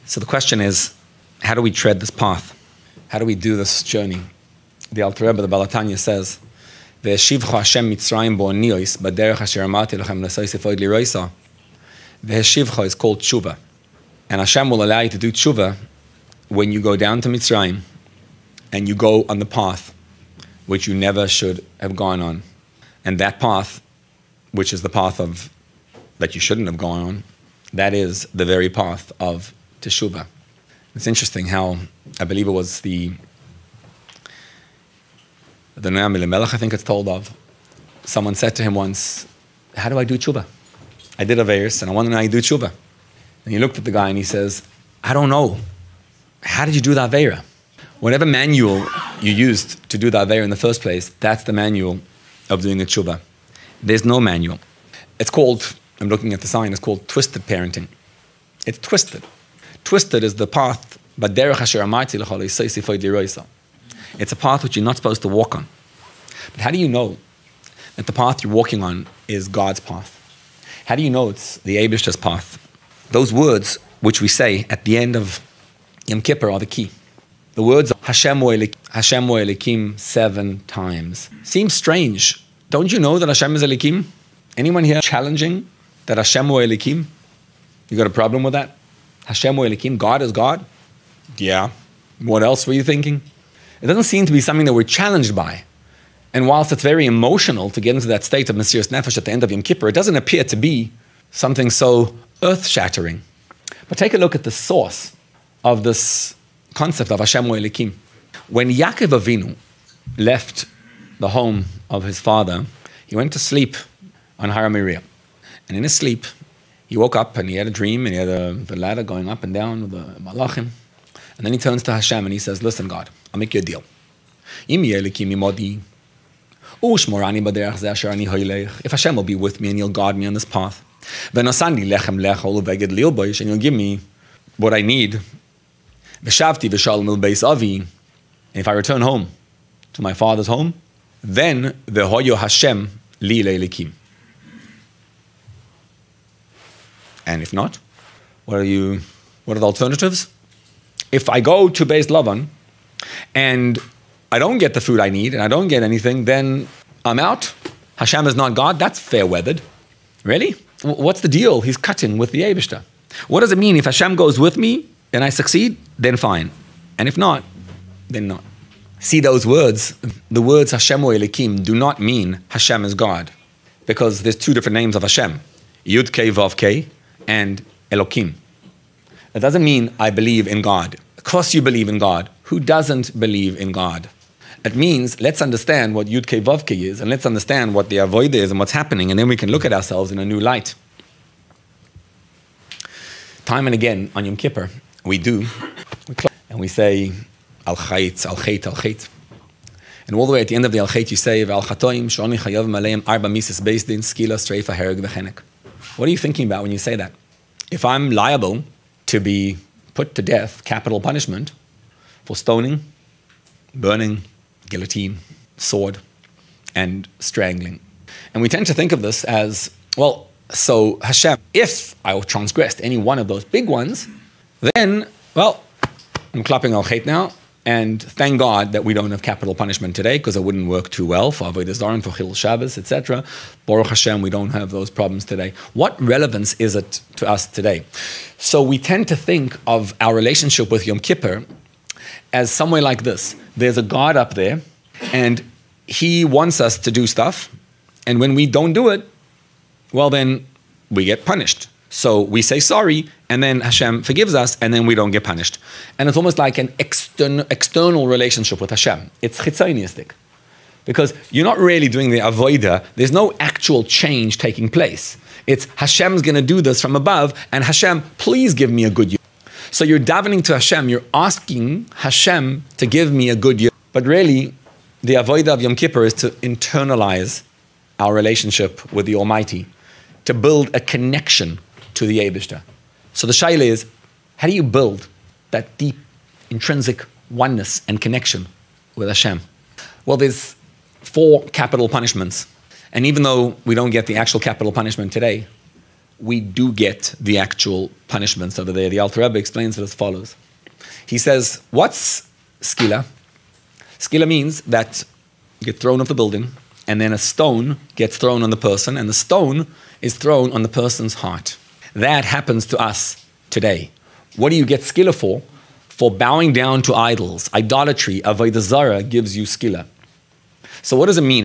So the question is, how do we tread this path? How do we do this journey? The Alter Rebbe, the Baal HaTanya says, "Ve'eshivcha Hashem Mitzrayim bo'niyos b'derech asher amarti lechem l'soisef od liroisa." Ve'eshivcha is called Teshuva, and Hashem will allow you to do Teshuva when you go down to Mitzrayim and you go on the path which you never should have gone on, and that path, which is the path of that you shouldn't have gone on, that is the very path of Teshuva. It's interesting how, I believe it was the Noam Elimelech, I think it's told of. Someone said to him once, "How do I do tshuva? I did Averis, and I want to know how you do tshuva." And he looked at the guy and he says, "I don't know. How did you do the Aveira? Whatever manual you used to do the Aveira in the first place, that's the manual of doing the tshuva. There's no manual. It's called, I'm looking at the sign, it's called twisted parenting. It's twisted. Twisted is the path, but derech asher amarti lecha l'soisef od liroisa. It's a path which you're not supposed to walk on. But how do you know that the path you're walking on is God's path? How do you know it's the Eibishter's path? Those words which we say at the end of Yom Kippur are the key. The words Hashem o Elikim 7 times. Seems strange. Don't you know that Hashem is Elikim? Anyone here challenging that Hashem o Elikim? You got a problem with that? Hashem o Elikim, God is God? Yeah. What else were you thinking? It doesn't seem to be something that we're challenged by. And whilst it's very emotional to get into that state of Mesiras Nefesh at the end of Yom Kippur, it doesn't appear to be something so earth-shattering. But take a look at the source of this concept of Hashem o Elikim. When Yaakov Avinu left the home of his father, he went to sleep on Har Moriah. And in his sleep, he woke up and he had a dream, and he had the ladder going up and down with the malachim. And then he turns to Hashem and he says, "Listen, God, I'll make you a deal. If Hashem will be with me and he'll guard me on this path, and you'll give me what I need, and if I return home to my father's home, then v'hoyo Hashem li le'elikim. And if not, what are the alternatives? If I go to Beis Lavan and I don't get the food I need and I don't get anything, then I'm out. Hashem is not God. That's fair-weathered. Really? What's the deal he's cutting with the Eibishter? What does it mean? If Hashem goes with me and I succeed, then fine. And if not, then not. See those words? The words Hashem o Elikim do not mean Hashem is God, because there's 2 different names of Hashem, Yud Kei Vav Kei and Elokim. That doesn't mean I believe in God. Of course you believe in God. Who doesn't believe in God? It means let's understand what Yud Kei Vav Kei is, and let's understand what the avodah is and what's happening, and then we can look at ourselves in a new light. Time and again on Yom Kippur, we say Al Chait, Al Chait, Al Chait. And all the way at the end of the Al Chait you say Al Chatoim Shoni Chayav Maleim Arba Mises Beis Din Skila Streifa Hereg V'Chenek. What are you thinking about when you say that? If I'm liable to be put to death, capital punishment, for stoning, burning, guillotine, sword, and strangling. And we tend to think of this as, well, so Hashem, if I transgressed any one of those big ones, then, well, I'm clapping al chait now, and thank God that we don't have capital punishment today, because it wouldn't work too well for Avodah Zarah, for Chil Shabbos, etc. Baruch Hashem, we don't have those problems today. What relevance is it to us today? So we tend to think of our relationship with Yom Kippur as somewhere like this. There's a God up there, and he wants us to do stuff, and when we don't do it, well then, we get punished. So we say sorry, and then Hashem forgives us, and then we don't get punished. And it's almost like an external relationship with Hashem. It's chitzonistic. Because you're not really doing the avodah. There's no actual change taking place. It's Hashem's going to do this from above, and Hashem, please give me a good year. So you're davening to Hashem. You're asking Hashem to give me a good year. But really, the avodah of Yom Kippur is to internalize our relationship with the Almighty, to build a connection to the Eibishter. So the shaila is, how do you build that deep, intrinsic oneness and connection with Hashem? Well, there's 4 capital punishments. And even though we don't get the actual capital punishment today, we do get the actual punishments over there. The Alter Rebbe explains it as follows. He says, what's skila? Skila means that you get thrown off the building, and then a stone gets thrown on the person, and the stone is thrown on the person's heart. That happens to us today. What do you get skila for? For bowing down to idols. Idolatry, avodah zarah, gives you skila. So what does it mean?